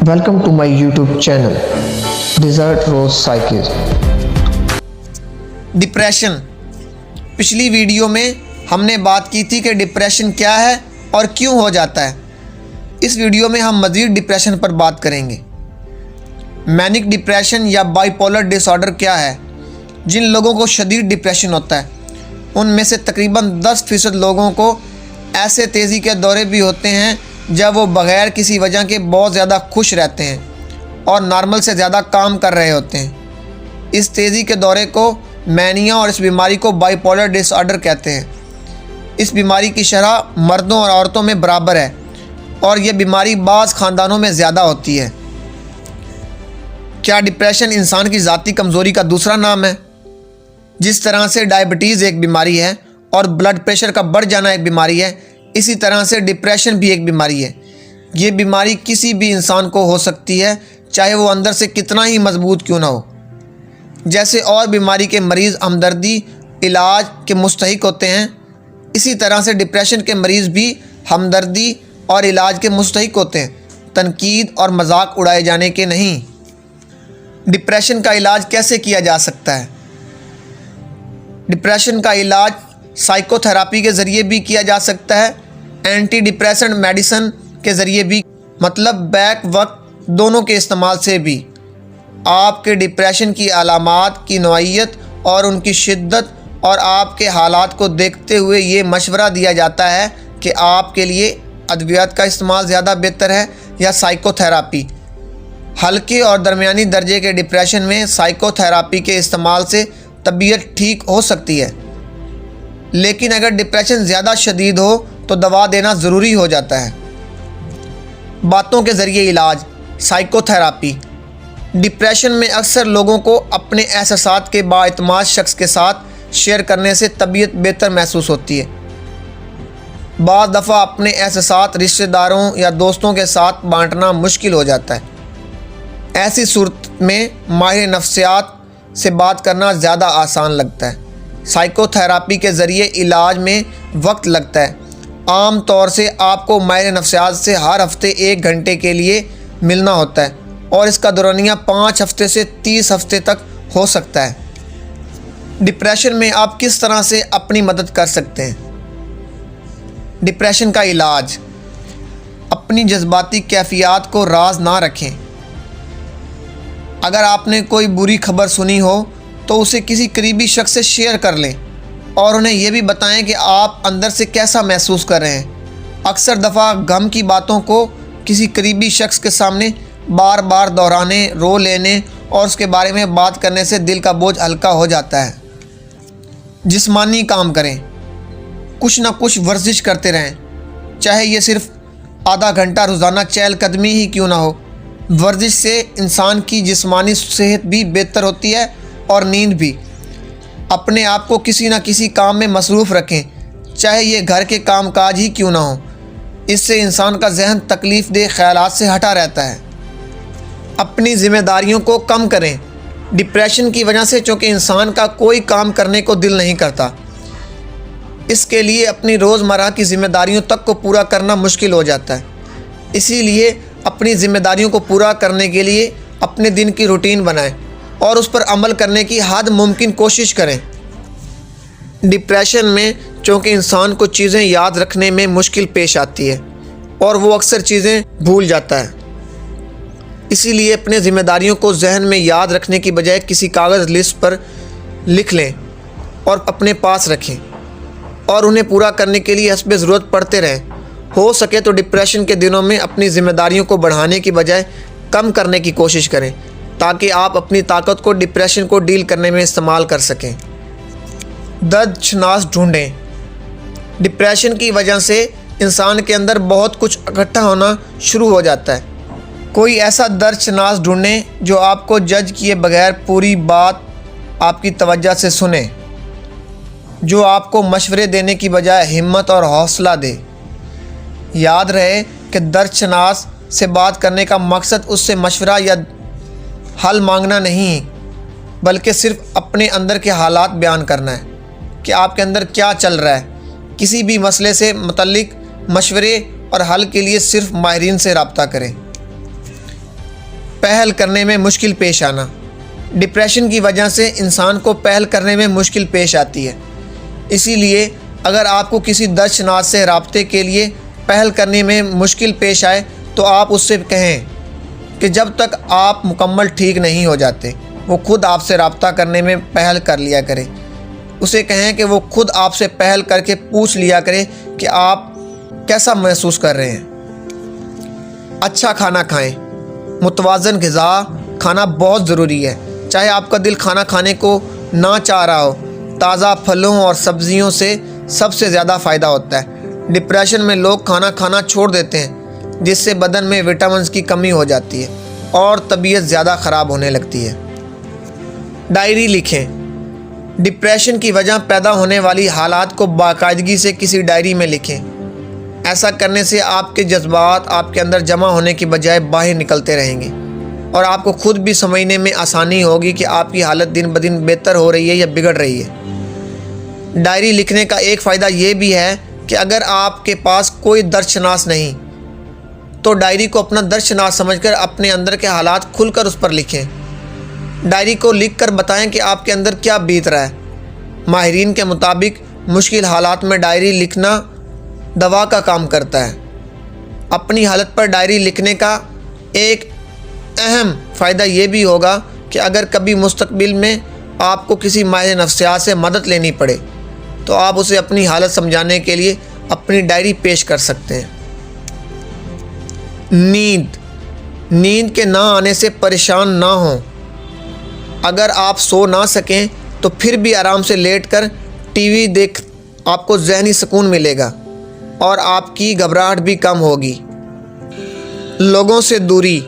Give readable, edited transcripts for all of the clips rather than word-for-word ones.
Welcome to my YouTube channel, Desert Rose Cycle. Depression. पिछली video में हमने बात की थी कि डिप्रेशन क्या है और क्यों हो जाता है। इस वीडियो में हम मज़ीद डिप्रेशन पर बात करेंगे। मैनिक डिप्रेशन या बाइपोलर डिसऑर्डर क्या है? जिन लोगों को शदीद डिप्रेशन होता है उनमें से तकरीबन 10% लोगों को ऐसे तेज़ी के दौरे भी होते हैं जब वो बग़ैर किसी वजह के बहुत ज़्यादा खुश रहते हैं और नॉर्मल से ज़्यादा काम कर रहे होते हैं। इस तेज़ी के दौरे को मैनिया और इस बीमारी को बाइपोलर डिसऑर्डर कहते हैं। इस बीमारी की शरह मर्दों और औरतों में बराबर है और ये बीमारी बाज़ ख़ानदानों में ज़्यादा होती है। क्या डिप्रेशन इंसान की ज़ाती कमज़ोरी का दूसरा नाम है? जिस तरह से डायबिटीज़ एक बीमारी है और ब्लड प्रेशर का बढ़ जाना एक बीमारी है, इसी तरह से डिप्रेशन भी एक बीमारी है। ये बीमारी किसी भी इंसान को हो सकती है, चाहे वो अंदर से कितना ही मजबूत क्यों ना हो। जैसे और बीमारी के मरीज़ हमदर्दी इलाज के मुस्तहिक होते हैं, इसी तरह से डिप्रेशन के मरीज़ भी हमदर्दी और इलाज के मुस्तहिक होते हैं, तनकीद और मजाक उड़ाए जाने के नहीं। डिप्रेशन का इलाज कैसे किया जा सकता है? डिप्रेशन का इलाज साइकोथेरापी के ज़रिए भी किया जा सकता है, एंटी डिप्रेसेंट मेडिसिन के ज़रिए भी, मतलब बैक वक्त दोनों के इस्तेमाल से भी। आपके डिप्रेशन की अलामात की नौइयत और उनकी शिद्दत और आपके हालात को देखते हुए ये मशवरा दिया जाता है कि आपके लिए अद्वियात का इस्तेमाल ज़्यादा बेहतर है या साइकोथेरापी। हल्के और दरमियानी दर्जे के डिप्रेशन में साइकोथेरापी के इस्तेमाल से तबीयत ठीक हो सकती है, लेकिन अगर डिप्रेशन ज़्यादा शदीद हो तो दवा देना ज़रूरी हो जाता है। बातों के ज़रिए इलाज, साइकोथेरापी। डिप्रेशन में अक्सर लोगों को अपने एहसासात के बाएतमाद शख्स के साथ शेयर करने से तबीयत बेहतर महसूस होती है। बाद दफ़ा अपने एहसासात रिश्तेदारों या दोस्तों के साथ बांटना मुश्किल हो जाता है। ऐसी सूरत में माहिर नफ्सियात से बात करना ज़्यादा आसान लगता है। साइकोथेरापी के ज़रिए इलाज में वक्त लगता है। आम तौर से आपको माहिर नफ्सियात से हर हफ्ते 1 घंटे के लिए मिलना होता है और इसका दौरानिया 5 हफ्ते से 30 हफ्ते तक हो सकता है। डिप्रेशन में आप किस तरह से अपनी मदद कर सकते हैं? डिप्रेशन का इलाज। अपनी जज्बाती कैफियत को राज ना रखें। अगर आपने कोई बुरी खबर सुनी हो तो उसे किसी करीबी शख्स से शेयर कर लें और उन्हें यह भी बताएं कि आप अंदर से कैसा महसूस कर रहे हैं। अक्सर दफ़ा गम की बातों को किसी करीबी शख्स के सामने बार बार दोहराने, रो लेने और उसके बारे में बात करने से दिल का बोझ हल्का हो जाता है। जिस्मानी काम करें। कुछ ना कुछ वर्जिश करते रहें, चाहे ये सिर्फ आधा घंटा रोज़ाना चहलकदमी ही क्यों ना हो। वर्जिश से इंसान की जिस्मानी सेहत भी बेहतर होती है और नींद भी। अपने आप को किसी न किसी काम में मसरूफ़ रखें, चाहे ये घर के काम काज ही क्यों ना हो। इससे इंसान का जहन तकलीफ़ दे ख़यालात से हटा रहता है। अपनी ज़िम्मेदारियों को कम करें। डिप्रेशन की वजह से चूँकि इंसान का कोई काम करने को दिल नहीं करता, इसके लिए अपनी रोज़मर्रा की ज़िम्मेदारियों तक को पूरा करना मुश्किल हो जाता है। इसीलिए अपनी ज़िम्मेदारियों को पूरा करने के लिए अपने दिन की रूटीन बनाएं और उस पर अमल करने की हद मुमकिन कोशिश करें। डिप्रेशन में चूँकि इंसान को चीज़ें याद रखने में मुश्किल पेश आती है और वो अक्सर चीज़ें भूल जाता है। इसीलिए अपने ज़िम्मेदारियों को जहन में याद रखने की बजाय किसी कागज़ लिस्ट पर लिख लें और अपने पास रखें और उन्हें पूरा करने के लिए हस्बे ज़रूरत पड़ते रहें। हो सके तो डिप्रेशन के दिनों में अपनी ज़िम्मेदारियों को बढ़ाने की बजाय कम करने की कोशिश करें, ताकि आप अपनी ताकत को डिप्रेशन को डील करने में इस्तेमाल कर सकें। दर्दशनास ढूंढें। डिप्रेशन की वजह से इंसान के अंदर बहुत कुछ इकट्ठा होना शुरू हो जाता है। कोई ऐसा दर्दशनास ढूंढें जो आपको जज किए बगैर पूरी बात आपकी तवज्जो से सुने, जो आपको मशवरे देने की बजाय हिम्मत और हौसला दे। याद रहे कि दर्दशनास से बात करने का मकसद उससे मशवरा या हल मांगना नहीं, बल्कि सिर्फ अपने अंदर के हालात बयान करना है कि आपके अंदर क्या चल रहा है। किसी भी मसले से मुतल्लिक मशवरे और हल के लिए सिर्फ माहिरीन से रब्ता करें। पहल करने में मुश्किल पेश आना। डिप्रेशन की वजह से इंसान को पहल करने में मुश्किल पेश आती है। इसीलिए अगर आपको किसी दर्शनाश से राब्ते के लिए पहल करने में मुश्किल पेश आए तो आप उससे कहें कि जब तक आप मुकम्मल ठीक नहीं हो जाते वो खुद आपसे राब्ता करने में पहल कर लिया करे। उसे कहें कि वो खुद आपसे पहल करके पूछ लिया करे कि आप कैसा महसूस कर रहे हैं। अच्छा खाना खाएं। मुतवाज़न ग़िज़ा खाना बहुत ज़रूरी है। चाहे आपका दिल खाना खाने को ना चाह रहा हो, ताज़ा फलों और सब्ज़ियों से सबसे ज़्यादा फ़ायदा होता है। डिप्रेशन में लोग खाना खाना छोड़ देते हैं जिससे बदन में विटामिन्स की कमी हो जाती है और तबीयत ज़्यादा ख़राब होने लगती है। डायरी लिखें। डिप्रेशन की वजह पैदा होने वाली हालात को बाकायदगी से किसी डायरी में लिखें। ऐसा करने से आपके जज्बात आपके अंदर जमा होने की बजाय बाहर निकलते रहेंगे और आपको खुद भी समझने में आसानी होगी कि आपकी हालत दिन ब दिन बेहतर हो रही है या बिगड़ रही है। डायरी लिखने का एक फ़ायदा ये भी है कि अगर आपके पास कोई दर्शनाश नहीं तो डायरी को अपना दर्शनाश समझकर अपने अंदर के हालात खुलकर उस पर लिखें। डायरी को लिखकर बताएं कि आपके अंदर क्या बीत रहा है। माहिरीन के मुताबिक मुश्किल हालात में डायरी लिखना दवा का काम करता है। अपनी हालत पर डायरी लिखने का एक अहम फ़ायदा ये भी होगा कि अगर कभी मुस्तकबिल में आपको किसी माहिर नफ्सियात से मदद लेनी पड़े तो आप उसे अपनी हालत समझाने के लिए अपनी डायरी पेश कर सकते हैं। नींद के ना आने से परेशान ना हों। अगर आप सो ना सकें तो फिर भी आराम से लेटकर टीवी देख आपको ज़हनी सुकून मिलेगा और आपकी घबराहट भी कम होगी। लोगों से दूरी।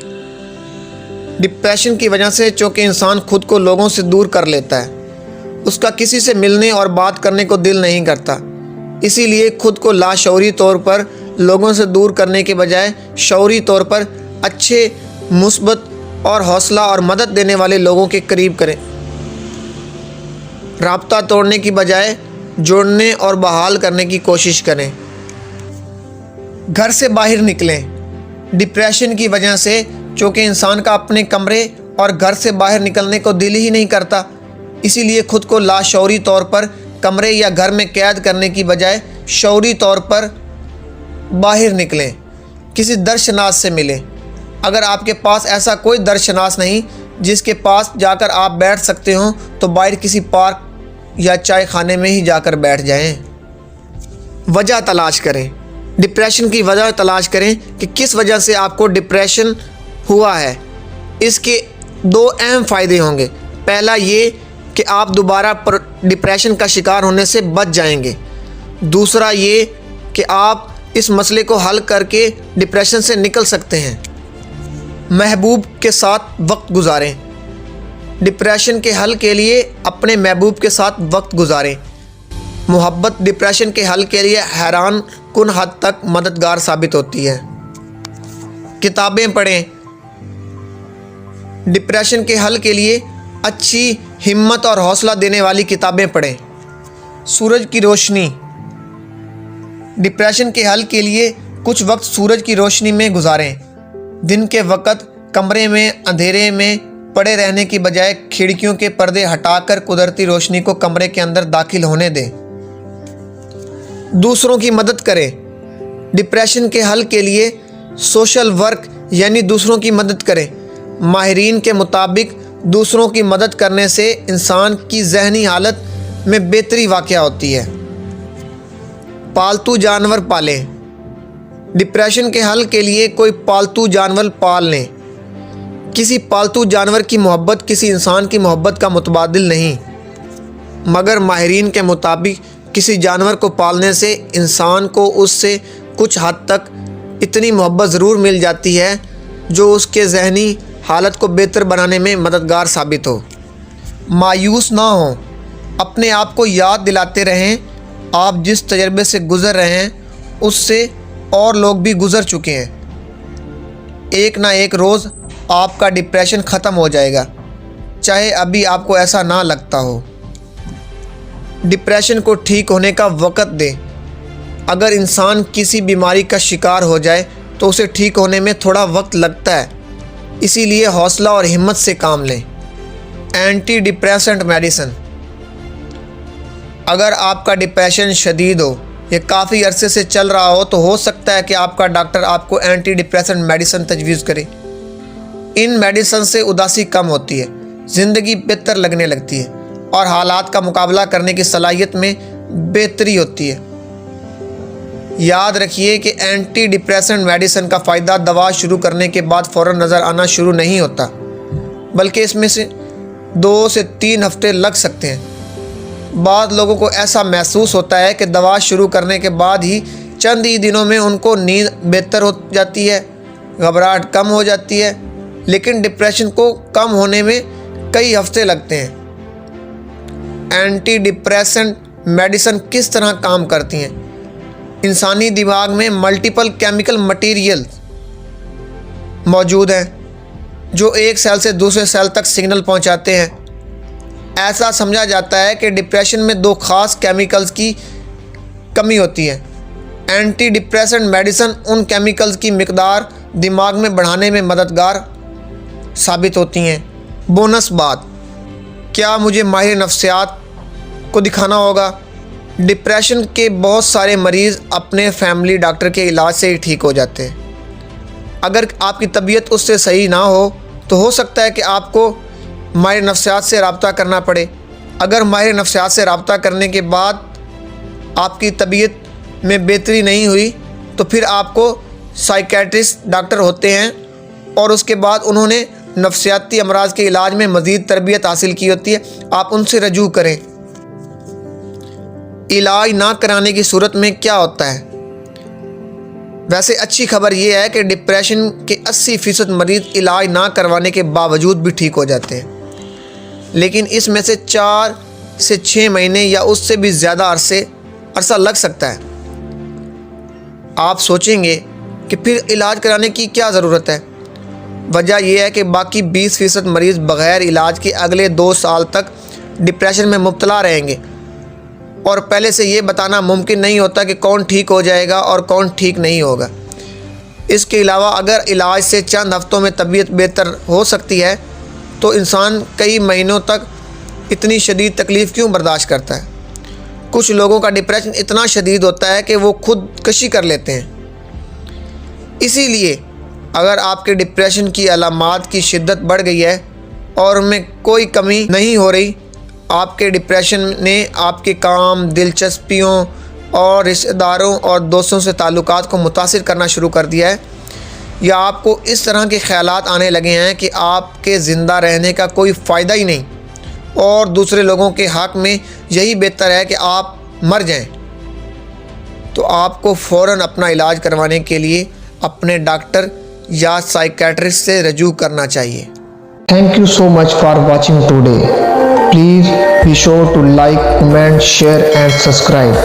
डिप्रेशन की वजह से चूँकि इंसान खुद को लोगों से दूर कर लेता है, उसका किसी से मिलने और बात करने को दिल नहीं करता। इसीलिए खुद को लाशऊरी तौर पर लोगों से दूर करने के बजाय शऊरी तौर पर अच्छे, मुस्बत और हौसला और मदद देने वाले लोगों के करीब करें। राब्ता तोड़ने की बजाय जोड़ने और बहाल करने की कोशिश करें। घर से बाहर निकलें। डिप्रेशन की वजह से चूँकि इंसान का अपने कमरे और घर से बाहर निकलने को दिल ही नहीं करता, इसीलिए खुद को लाशऊरी तौर पर कमरे या घर में कैद करने की बजाय शऊरी तौर पर बाहर निकलें। किसी दर्शनाश से मिलें। अगर आपके पास ऐसा कोई दर्शनाश नहीं जिसके पास जाकर आप बैठ सकते हो तो बाहर किसी पार्क या चाय खाने में ही जाकर बैठ जाएं। वजह तलाश करें। डिप्रेशन की वजह तलाश करें कि किस वजह से आपको डिप्रेशन हुआ है। इसके दो अहम फ़ायदे होंगे। पहला ये कि आप दोबारा डिप्रेशन का शिकार होने से बच जाएंगे। दूसरा ये कि आप इस मसले को हल करके डिप्रेशन से निकल सकते हैं। महबूब के साथ वक्त गुजारें। डिप्रेशन के हल के लिए अपने महबूब के साथ वक्त गुजारें। मोहब्बत डिप्रेशन के हल के लिए हैरान कुन हद तक मददगार साबित होती है। किताबें पढ़ें। डिप्रेशन के हल के लिए अच्छी, हिम्मत और हौसला देने वाली किताबें पढ़ें। सूरज की रोशनी। डिप्रेशन के हल के लिए कुछ वक्त सूरज की रोशनी में गुजारें। दिन के वक्त कमरे में अंधेरे में पड़े रहने की बजाय खिड़कियों के पर्दे हटाकर कुदरती रोशनी को कमरे के अंदर दाखिल होने दें। दूसरों की मदद करें। डिप्रेशन के हल के लिए सोशल वर्क यानी दूसरों की मदद करें। माहिरीन के मुताबिक दूसरों की मदद करने से इंसान की ज़हनी हालत में बेहतरी वाक़या होती है। पालतू जानवर पालें। डिप्रेशन के हल के लिए कोई पालतू जानवर पाल लें। किसी पालतू जानवर की मोहब्बत किसी इंसान की मोहब्बत का मुतबादिल नहीं, मगर माहिरीन के मुताबिक किसी जानवर को पालने से इंसान को उससे कुछ हद तक इतनी मोहब्बत ज़रूर मिल जाती है जो उसके ज़हनी हालत को बेहतर बनाने में मददगार साबित हो। मायूस ना हो। अपने आप को याद दिलाते रहें आप जिस तजर्बे से गुज़र रहे हैं उससे और लोग भी गुज़र चुके हैं। एक ना एक रोज़ आपका डिप्रेशन ख़त्म हो जाएगा, चाहे अभी आपको ऐसा ना लगता हो। डिप्रेशन को ठीक होने का वक़्त दें। अगर इंसान किसी बीमारी का शिकार हो जाए तो उसे ठीक होने में थोड़ा वक्त लगता है, اسی لیے حوصلہ اور ہمت سے کام لیں۔ اینٹی ڈپریسنٹ میڈیسن، اگر آپ کا ڈپریشن شدید ہو، یہ کافی عرصے سے چل رہا ہو، تو ہو سکتا ہے کہ آپ کا ڈاکٹر آپ کو اینٹی ڈپریسنٹ میڈیسن تجویز کرے۔ ان میڈیسن سے اداسی کم ہوتی ہے، زندگی بہتر لگنے لگتی ہے اور حالات کا مقابلہ کرنے کی صلاحیت میں بہتری ہوتی ہے۔ یاد رکھیے کہ اینٹی ڈپریسنٹ میڈیسن کا فائدہ دوا شروع کرنے کے بعد فوراً نظر آنا شروع نہیں ہوتا، بلکہ اس میں سے 2 سے 3 ہفتے لگ سکتے ہیں۔ بعض لوگوں کو ایسا محسوس ہوتا ہے کہ دوا شروع کرنے کے بعد ہی چند ہی دنوں میں ان کو نیند بہتر ہو جاتی ہے، گھبراہٹ کم ہو جاتی ہے، لیکن ڈپریشن کو کم ہونے میں کئی ہفتے لگتے ہیں۔ اینٹی ڈپریسنٹ میڈیسن کس طرح کام کرتی ہیں؟ انسانی دماغ میں ملٹیپل کیمیکل مٹیریل موجود ہیں جو ایک سیل سے دوسرے سیل تک سگنل پہنچاتے ہیں۔ ایسا سمجھا جاتا ہے کہ ڈپریشن میں 2 خاص کیمیکلز کی کمی ہوتی ہے۔ اینٹی ڈپریسنٹ میڈیسن ان کیمیکلز کی مقدار دماغ میں بڑھانے میں مددگار ثابت ہوتی ہیں۔ بونس بات، کیا مجھے ماہر نفسیات کو دکھانا ہوگا؟ ڈپریشن کے بہت سارے مریض اپنے فیملی ڈاکٹر کے علاج سے ہی ٹھیک ہو جاتے ہیں۔ اگر آپ کی طبیعت اس سے صحیح نہ ہو تو ہو سکتا ہے کہ آپ کو ماہر نفسیات سے رابطہ کرنا پڑے۔ اگر ماہر نفسیات سے رابطہ کرنے کے بعد آپ کی طبیعت میں بہتری نہیں ہوئی تو پھر آپ کو سائیکیٹرسٹ ڈاکٹر ہوتے ہیں اور اس کے بعد انہوں نے نفسیاتی امراض کے علاج میں مزید تربیت حاصل کی ہوتی ہے، آپ ان سے رجوع کریں۔ علاج نہ کرانے کی صورت میں کیا ہوتا ہے؟ ویسے اچھی خبر یہ ہے کہ ڈپریشن کے 80% مریض علاج نہ کروانے کے باوجود بھی ٹھیک ہو جاتے ہیں، لیکن اس میں سے 4 سے 6 مہینے یا اس سے بھی زیادہ عرصہ لگ سکتا ہے۔ آپ سوچیں گے کہ پھر علاج کرانے کی کیا ضرورت ہے؟ وجہ یہ ہے کہ باقی 20% مریض بغیر علاج کے اگلے 2 سال تک ڈپریشن میں مبتلا رہیں گے، اور پہلے سے یہ بتانا ممکن نہیں ہوتا کہ کون ٹھیک ہو جائے گا اور کون ٹھیک نہیں ہوگا۔ اس کے علاوہ اگر علاج سے چند ہفتوں میں طبیعت بہتر ہو سکتی ہے تو انسان کئی مہینوں تک اتنی شدید تکلیف کیوں برداشت کرتا ہے؟ کچھ لوگوں کا ڈپریشن اتنا شدید ہوتا ہے کہ وہ خود کشی کر لیتے ہیں۔ اسی لیے اگر آپ کے ڈپریشن کی علامات کی شدت بڑھ گئی ہے اور ان میں کوئی کمی نہیں ہو رہی، آپ کے ڈپریشن نے آپ کے کام، دلچسپیوں اور رشتہ داروں اور دوستوں سے تعلقات کو متاثر کرنا شروع کر دیا ہے، یا آپ کو اس طرح کے خیالات آنے لگے ہیں کہ آپ کے زندہ رہنے کا کوئی فائدہ ہی نہیں اور دوسرے لوگوں کے حق میں یہی بہتر ہے کہ آپ مر جائیں، تو آپ کو فوراً اپنا علاج کروانے کے لیے اپنے ڈاکٹر یا سائیکیٹرسٹ سے رجوع کرنا چاہیے۔ Thank you so much for watching today. Please be sure to like, comment, share and subscribe.